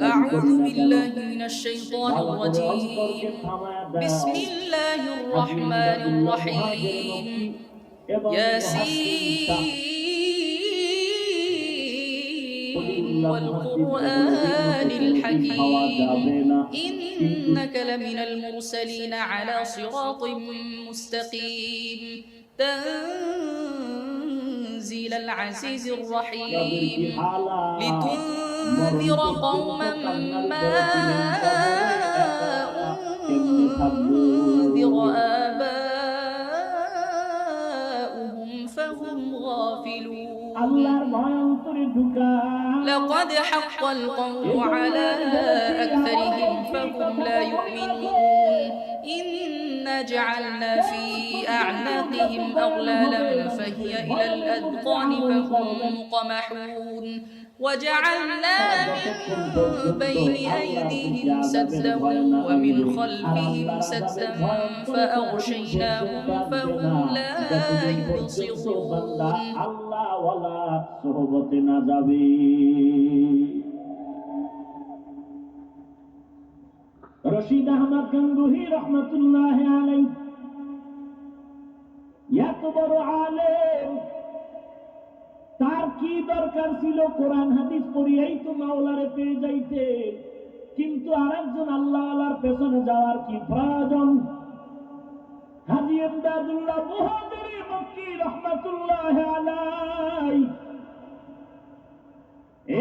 أعوذ بالله من الشيطان الرجيم بسم الله الرحمن الرحيم ياسين والقرآن الحكيم إنك لمن المرسلين على صراط مستقيم تنزيل العزيز الرحيم لتنذر قوما ما أنذر آباؤهم فهم غافلون لقد حق القول على أكثرهم فهم لا يؤمنون إنا جعلنا في أعناقهم أغلالا فهي إلى الأذقان فهم مقمحون وجعلنا من بين أيديهم سدا ومن خلفهم سدا فأغشيناهم فهم لا يبصرون রশিদ আহমদ গঙ্গুহি রহমতুল্লাহ আলাইহি এত বড় আলেম, তার কি দরকার ছিল কোরআন হাদিস পড়িয়াই তো মাওলারে পেয়ে যাইতে, কিন্তু আরেকজন আল্লাহ আল্লাহর পেছনে যাওয়ার কি প্রয়োজন? হাজী ইমদাদুল্লাহ মুহাজিরি মক্কি রহমাতুল্লাহ আলাইহি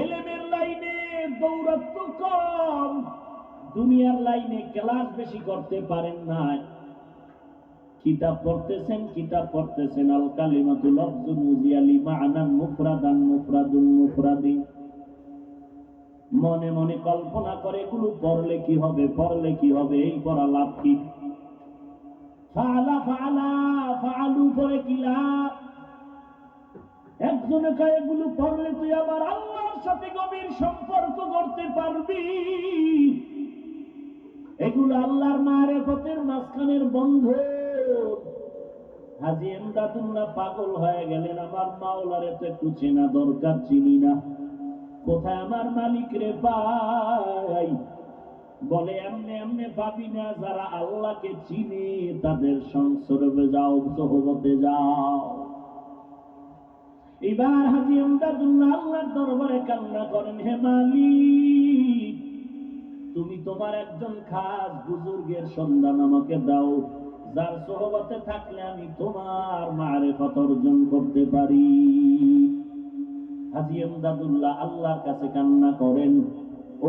ইলমের লাইনে দৌড়াত কম, দুনিয়ার লাইনে ক্লাস বেশি করতে পারেন না। কিতাব পড়তেছেন আল কালিমাতু লফজুন মুজিয়ালি মা'নান মুফরাদান মুফরাদুন মুফরাদি, মনে মনে কল্পনা করে এগুলো পড়লে কি হবে, এই পড়া লাভ কি? ফাআলু পড়ে কি লাভ? একজনে কয় এগুলো পড়লে তুই আবার আল্লাহর সাথে গভীর সম্পর্ক করতে পারবি, এগুলো আল্লাহর মারিফতের মাঝখানের বন্ধন। হাজী ইমদাদুল্লাহ পাগল হয়ে গেলেন, আমার মাওলারে তো একটু চেনা দরকার, চিনি না, কোথায় আমার মালিক রে পাই? বলে এমনে এমনে পাবি না, যারা আল্লাহকে চিনে তাদের সংসর্গে যাও, সোহবতে যাও। এবার হাজী ইমদাদুল্লাহ আল্লাহর দরবারে কান্না করেন, হে মালিক, তুমি তোমার একজন খাস বুজুর্গের সন্ধান আমাকে দাও, যার সোহবতে থাকলে আমি তোমার মারিফত অর্জন করতে পারি। হাজী ইমদাদুল্লাহ আল্লাহর কাছে কান্না করেন, ও